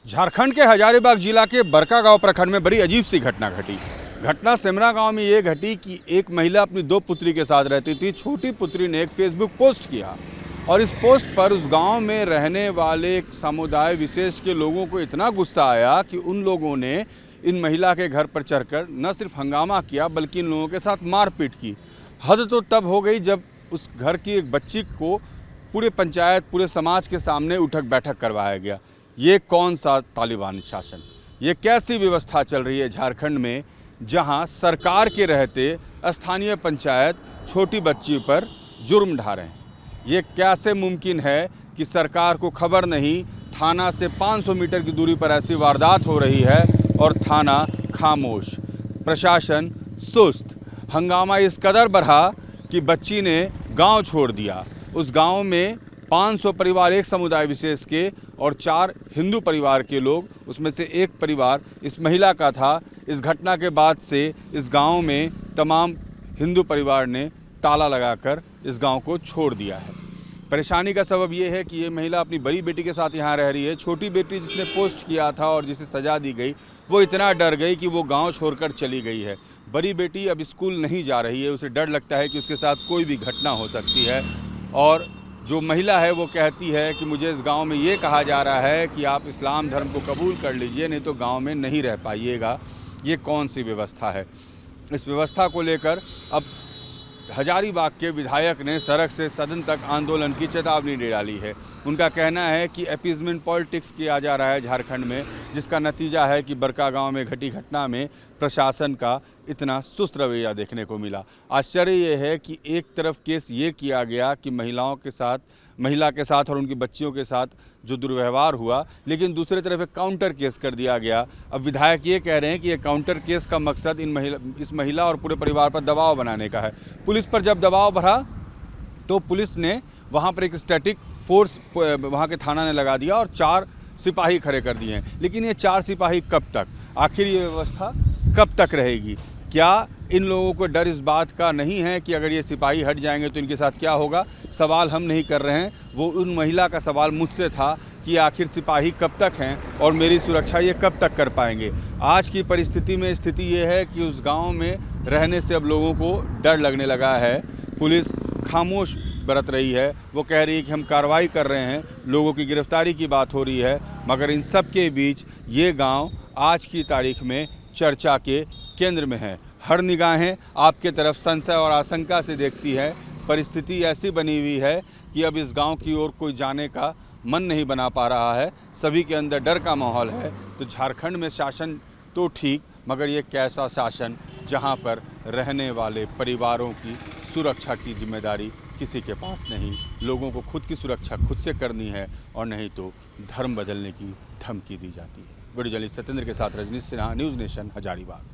झारखंड के हजारीबाग जिला के बड़कागांव प्रखंड में बड़ी अजीब सी घटना घटी। घटना सिमरा गांव में ये घटी कि एक महिला अपनी दो पुत्री के साथ रहती थी। छोटी पुत्री ने एक फेसबुक पोस्ट किया और इस पोस्ट पर उस गांव में रहने वाले समुदाय विशेष के लोगों को इतना गुस्सा आया कि उन लोगों ने इन महिला के घर पर चढ़कर न सिर्फ हंगामा किया बल्कि इन लोगों के साथ मारपीट की। हद तो तब हो गई जब उस घर की एक बच्ची को पूरे पंचायत पूरे समाज के सामने उठक बैठक करवाया गया। ये कौन सा तालिबानी शासन, ये कैसी व्यवस्था चल रही है झारखंड में, जहां सरकार के रहते स्थानीय पंचायत छोटी बच्ची पर जुर्म ढा रहे हैं। ये कैसे मुमकिन है कि सरकार को खबर नहीं, थाना से 500 मीटर की दूरी पर ऐसी वारदात हो रही है और थाना खामोश, प्रशासन सुस्त। हंगामा इस कदर बढ़ा कि बच्ची ने गांव छोड़ दिया। उस गांव में 500 परिवार एक समुदाय विशेष के और 4 हिंदू परिवार के लोग, उसमें से एक परिवार इस महिला का था। इस घटना के बाद से इस गांव में तमाम हिंदू परिवार ने ताला लगाकर इस गांव को छोड़ दिया है। परेशानी का सबब ये है कि ये महिला अपनी बड़ी बेटी के साथ यहाँ रह रही है। छोटी बेटी जिसने पोस्ट किया था और जिसे सजा दी गई, वो इतना डर गई कि वो गांव छोड़कर चली गई है। बड़ी बेटी अब स्कूल नहीं जा रही है, उसे डर लगता है कि उसके साथ कोई भी घटना हो सकती है। और जो महिला है वो कहती है कि मुझे इस गांव में ये कहा जा रहा है कि आप इस्लाम धर्म को कबूल कर लीजिए, नहीं तो गांव में नहीं रह पाइएगा। ये कौन सी व्यवस्था है? इस व्यवस्था को लेकर अब हजारीबाग के विधायक ने सड़क से सदन तक आंदोलन की चेतावनी दे डाली है। उनका कहना है कि अपीजमेंट पॉलिटिक्स किया जा रहा है झारखंड में, जिसका नतीजा है कि बड़कागांव में घटी घटना में प्रशासन का इतना सुस्त रवैया देखने को मिला। आश्चर्य ये है कि एक तरफ केस ये किया गया कि महिला के साथ और उनकी बच्चियों के साथ जो दुर्व्यवहार हुआ, लेकिन दूसरी तरफ एक काउंटर केस कर दिया गया। अब विधायक ये कह रहे हैं कि ये काउंटर केस का मकसद इस महिला और पूरे परिवार पर दबाव बनाने का है। पुलिस पर जब दबाव बढ़ा तो पुलिस ने वहाँ पर एक स्टैटिक फोर्स वहाँ के थाना ने लगा दिया और 4 सिपाही खड़े कर दिए हैं। लेकिन ये 4 सिपाही कब तक, आखिर ये व्यवस्था कब तक रहेगी? क्या इन लोगों को डर इस बात का नहीं है कि अगर ये सिपाही हट जाएंगे तो इनके साथ क्या होगा? सवाल हम नहीं कर रहे हैं, वो उन महिला का सवाल मुझसे था कि आखिर सिपाही कब तक हैं और मेरी सुरक्षा ये कब तक कर पाएंगे। आज की परिस्थिति में स्थिति ये है कि उस गांव में रहने से अब लोगों को डर लगने लगा है। पुलिस खामोश बरत रही है, वो कह रही है कि हम कार्रवाई कर रहे हैं, लोगों की गिरफ्तारी की बात हो रही है, मगर इन सब के बीच ये गांव आज की तारीख में चर्चा के केंद्र में है। हर निगाहें आपके तरफ संशय और आशंका से देखती है। परिस्थिति ऐसी बनी हुई है कि अब इस गांव की ओर कोई जाने का मन नहीं बना पा रहा है। सभी के अंदर डर का माहौल है। तो झारखंड में शासन तो ठीक, मगर ये कैसा शासन जहां पर रहने वाले परिवारों की सुरक्षा की जिम्मेदारी किसी के पास नहीं। लोगों को खुद की सुरक्षा खुद से करनी है और नहीं तो धर्म बदलने की धमकी दी जाती है। वीडियो जर्नलिस्ट सत्येंद्र के साथ रजनीश सिन्हा, न्यूज़ नेशन, हजारीबाग।